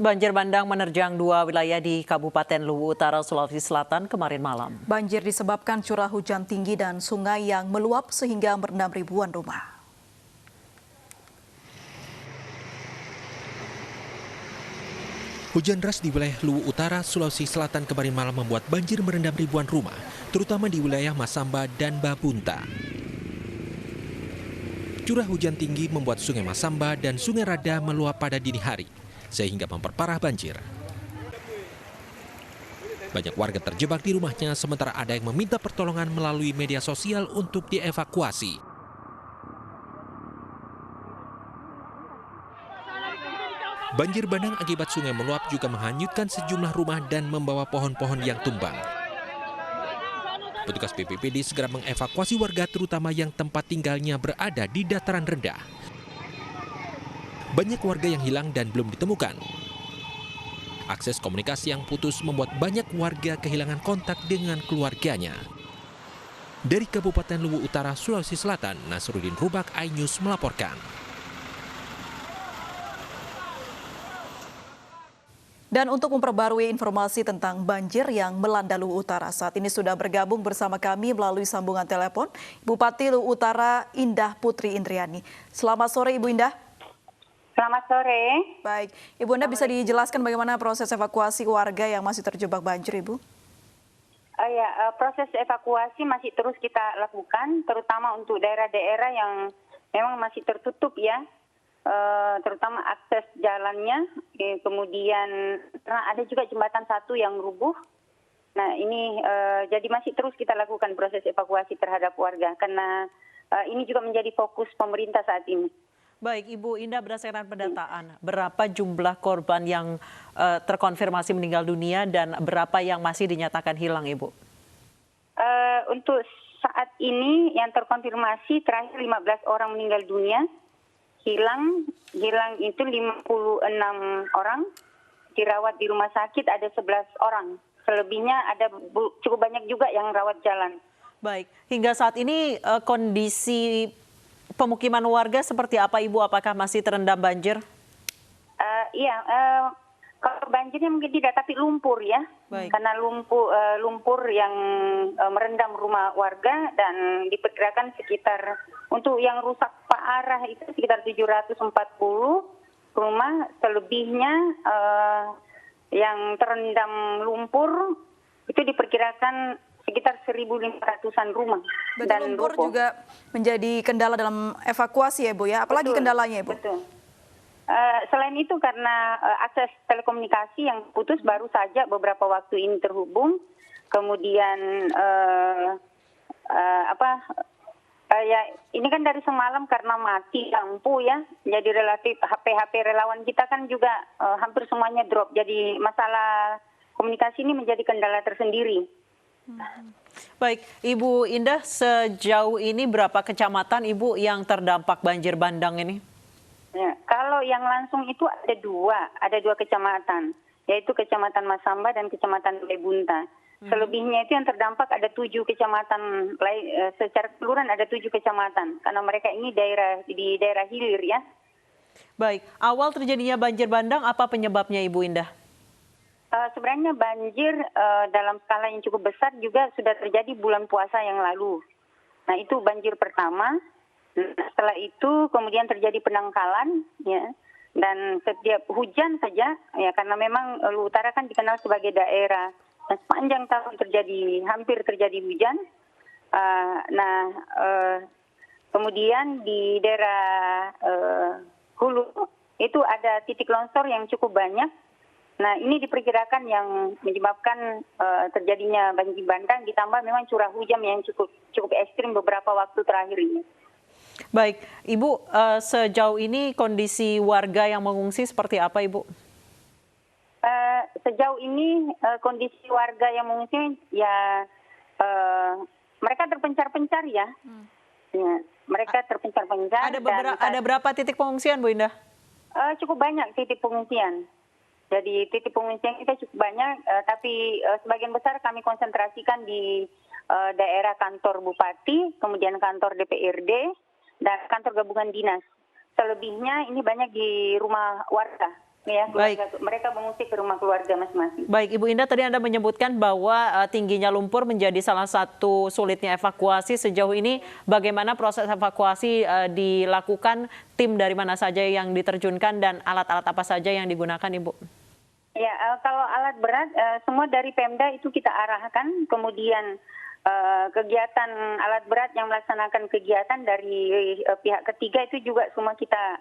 Banjir bandang menerjang dua wilayah di Kabupaten Luwu Utara, Sulawesi Selatan kemarin malam. Banjir disebabkan curah hujan tinggi dan sungai yang meluap sehingga merendam ribuan rumah. Hujan deras di wilayah Luwu Utara, Sulawesi Selatan kemarin malam membuat banjir merendam ribuan rumah, terutama di wilayah Masamba dan Babunta. Curah hujan tinggi membuat Sungai Masamba dan Sungai Rada meluap pada dini hari, sehingga memperparah banjir. Banyak warga terjebak di rumahnya, sementara ada yang meminta pertolongan melalui media sosial untuk dievakuasi. Banjir bandang akibat sungai meluap juga menghanyutkan sejumlah rumah dan membawa pohon-pohon yang tumbang. Petugas BPBD segera mengevakuasi warga terutama yang tempat tinggalnya berada di dataran rendah. Banyak warga yang hilang dan belum ditemukan. Akses komunikasi yang putus membuat banyak warga kehilangan kontak dengan keluarganya. Dari Kabupaten Luwu Utara, Sulawesi Selatan, Nasruddin Rubak, iNews melaporkan. Dan untuk memperbarui informasi tentang banjir yang melanda Luwu Utara, saat ini sudah bergabung bersama kami melalui sambungan telepon Bupati Luwu Utara Indah Putri Indriani. Selamat sore Ibu Indah. Selamat sore. Baik, Ibu Indah bisa dijelaskan bagaimana proses evakuasi warga yang masih terjebak banjir, Ibu? Proses evakuasi masih terus kita lakukan, terutama untuk daerah-daerah yang memang masih tertutup ya. Terutama akses jalannya, kemudian karena ada juga jembatan satu yang rubuh. Nah ini jadi masih terus kita lakukan proses evakuasi terhadap warga karena ini juga menjadi fokus pemerintah saat ini. Baik, Ibu Indah, berdasarkan pendataan, berapa jumlah korban yang terkonfirmasi meninggal dunia dan berapa yang masih dinyatakan hilang, Ibu? Untuk saat ini yang terkonfirmasi terakhir 15 orang meninggal dunia. Hilang itu 56 orang, dirawat di rumah sakit ada 11 orang. Selebihnya ada cukup banyak juga yang rawat jalan. Baik, hingga saat ini kondisi pemukiman warga seperti apa Ibu? Apakah masih terendam banjir? Kalau banjirnya mungkin tidak, tapi lumpur ya. Baik. Karena lumpur yang merendam rumah warga dan diperkirakan sekitar untuk yang rusak parah itu sekitar 740 rumah, selebihnya yang terendam lumpur itu diperkirakan sekitar 1.500-an rumah. Berarti dan lumpur juga menjadi kendala dalam evakuasi ya Bu ya, apalagi kendalanya Ibu? Betul. Selain itu karena akses telekomunikasi yang putus baru saja beberapa waktu ini terhubung, kemudian ini kan dari semalam karena mati lampu ya, jadi relatif HP relawan kita kan juga hampir semuanya drop, jadi masalah komunikasi ini menjadi kendala tersendiri. Baik, Ibu Indah, sejauh ini berapa kecamatan Ibu yang terdampak banjir bandang ini? Ya, kalau yang langsung itu ada dua kecamatan, yaitu Kecamatan Masamba dan Kecamatan Babunta. Selebihnya itu yang terdampak ada 7 kecamatan, secara keseluruhan ada 7 kecamatan, karena mereka ini di daerah hilir ya. Baik, awal terjadinya banjir bandang apa penyebabnya Ibu Indah? Sebenarnya banjir dalam skala yang cukup besar juga sudah terjadi bulan puasa yang lalu. Nah itu banjir pertama. Setelah itu kemudian terjadi penangkalan ya, dan setiap hujan saja ya, karena memang Luwu Utara kan dikenal sebagai daerah dan sepanjang tahun hampir terjadi hujan. Kemudian di daerah hulu itu ada titik longsor yang cukup banyak. Nah ini diperkirakan yang menyebabkan terjadinya banjir bandang, ditambah memang curah hujan yang cukup ekstrim beberapa waktu terakhir ini. Baik, Ibu, sejauh ini kondisi warga yang mengungsi seperti apa, Ibu? Sejauh ini kondisi warga yang mengungsi ya mereka terpencar-pencar ya. Ya, mereka terpencar-pencar. Ada berapa titik pengungsian, Bu Indah? Cukup banyak titik pengungsian. Jadi titik pengungsian kita cukup banyak, tapi sebagian besar kami konsentrasikan di daerah kantor Bupati, kemudian kantor DPRD, dan kantor gabungan dinas. Selebihnya ini banyak di rumah warga. Ya, mereka mengungsi ke rumah keluarga masing-masing. Baik, Ibu Indah, tadi Anda menyebutkan bahwa tingginya lumpur menjadi salah satu sulitnya evakuasi. Sejauh ini bagaimana proses evakuasi dilakukan, tim dari mana saja yang diterjunkan, dan alat-alat apa saja yang digunakan, Ibu? Ya, kalau alat berat, semua dari Pemda itu kita arahkan, kemudian kegiatan alat berat yang melaksanakan kegiatan dari pihak ketiga itu juga semua kita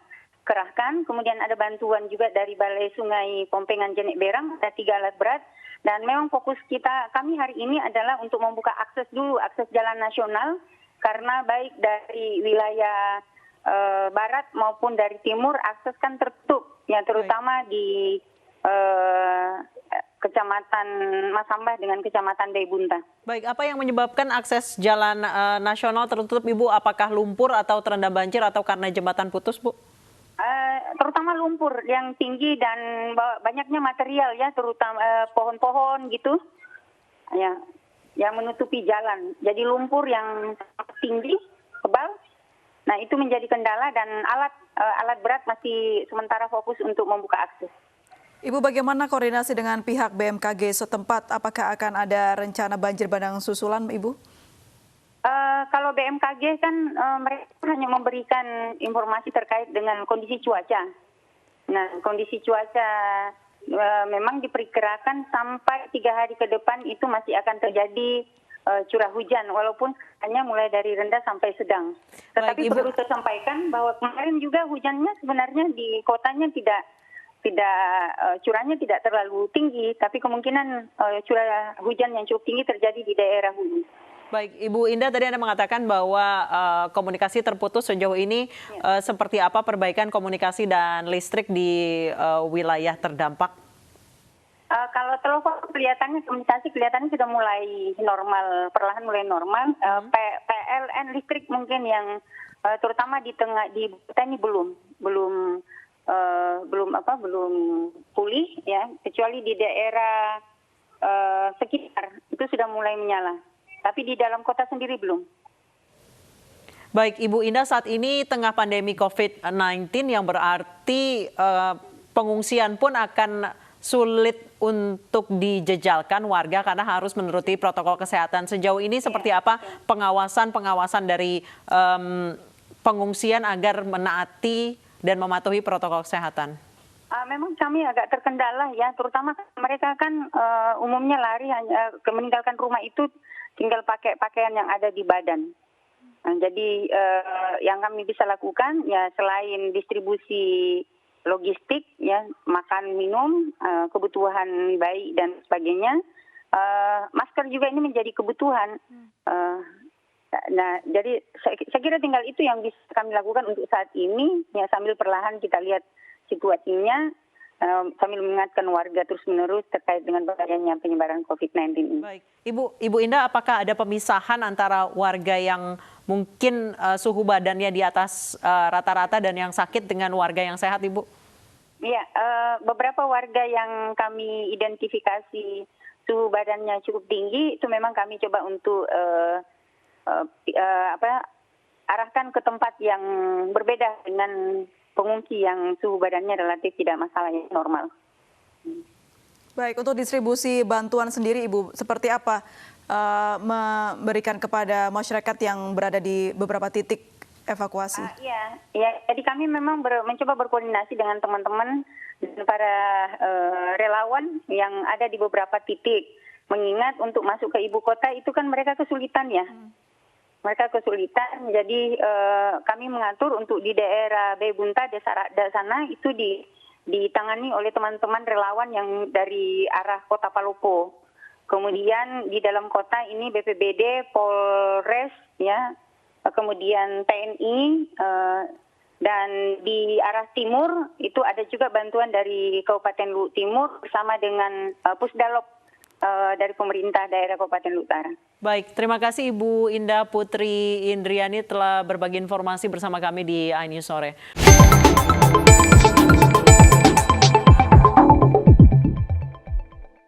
kerahkan. Kemudian ada bantuan juga dari Balai Sungai Pompengan Jenek Berang, ada 3 alat berat. Dan memang fokus kami hari ini adalah untuk membuka akses dulu, akses jalan nasional, karena baik dari wilayah barat maupun dari timur akses kan tertutup, ya terutama di Kecamatan Masambah dengan Kecamatan Daibunta. Baik, apa yang menyebabkan akses jalan nasional tertutup, Ibu? Apakah lumpur atau terendam banjir atau karena jembatan putus, Bu? Terutama lumpur yang tinggi dan banyaknya material, ya, terutama pohon-pohon gitu, ya, yang menutupi jalan. Jadi lumpur yang tinggi, tebal, nah itu menjadi kendala, dan alat berat masih sementara fokus untuk membuka akses. Ibu, bagaimana koordinasi dengan pihak BMKG setempat? Apakah akan ada rencana banjir bandang susulan, Ibu? Kalau BMKG kan mereka hanya memberikan informasi terkait dengan kondisi cuaca. Nah, kondisi cuaca memang diperkirakan sampai 3 hari ke depan itu masih akan terjadi curah hujan, walaupun hanya mulai dari rendah sampai sedang. Tetapi perlu saya sampaikan bahwa kemarin juga hujannya sebenarnya di kotanya curahnya tidak terlalu tinggi, tapi kemungkinan curah hujan yang cukup tinggi terjadi di daerah hulu. Baik, Ibu Indah, tadi Anda mengatakan bahwa komunikasi terputus sejauh ini. Seperti apa perbaikan komunikasi dan listrik di wilayah terdampak? Kalau telepon komunikasi kelihatannya sudah mulai normal, perlahan mulai normal. PLN listrik mungkin yang terutama di Buta ini belum pulih, ya, kecuali di daerah sekitar itu sudah mulai menyala. Tapi di dalam kota sendiri belum. Baik, Ibu Indah, saat ini tengah pandemi COVID-19 yang berarti pengungsian pun akan sulit untuk dijejalkan warga karena harus menuruti protokol kesehatan. Sejauh ini seperti apa pengawasan dari pengungsian agar menaati dan mematuhi protokol kesehatan? Memang kami agak terkendala, ya, terutama mereka kan umumnya lari hanya meninggalkan rumah itu tinggal pakai pakaian yang ada di badan. Nah, jadi yang kami bisa lakukan, ya, selain distribusi logistik, ya, makan minum, kebutuhan bayi dan sebagainya, masker juga ini menjadi kebutuhan. Nah, jadi saya kira tinggal itu yang bisa kami lakukan untuk saat ini, ya, sambil perlahan kita lihat situasinya, sambil mengingatkan warga terus-menerus terkait dengan bahayanya penyebaran COVID-19 ini. Baik, Ibu Indah, apakah ada pemisahan antara warga yang mungkin suhu badannya di atas rata-rata dan yang sakit dengan warga yang sehat, Ibu? Iya, beberapa warga yang kami identifikasi suhu badannya cukup tinggi, itu memang kami coba untuk arahkan ke tempat yang berbeda dengan pengungsi yang suhu badannya relatif tidak masalah, normal. Baik, untuk distribusi bantuan sendiri, Ibu, seperti apa memberikan kepada masyarakat yang berada di beberapa titik evakuasi? Iya, jadi kami memang mencoba berkoordinasi dengan teman-teman dan para relawan yang ada di beberapa titik. Mengingat untuk masuk ke ibu kota itu kan mereka kesulitan, ya. Mereka kesulitan, jadi kami mengatur untuk di daerah Daibunta, Desa Rada sana itu ditangani oleh teman-teman relawan yang dari arah Kota Palopo. Kemudian di dalam kota ini BPBD, Polres, ya, kemudian TNI, dan di arah timur itu ada juga bantuan dari Kabupaten Luwu Timur bersama dengan Pusdalop dari pemerintah daerah Kabupaten Luwu Utara. Baik, terima kasih Ibu Indah Putri Indriani telah berbagi informasi bersama kami di iNews Sore.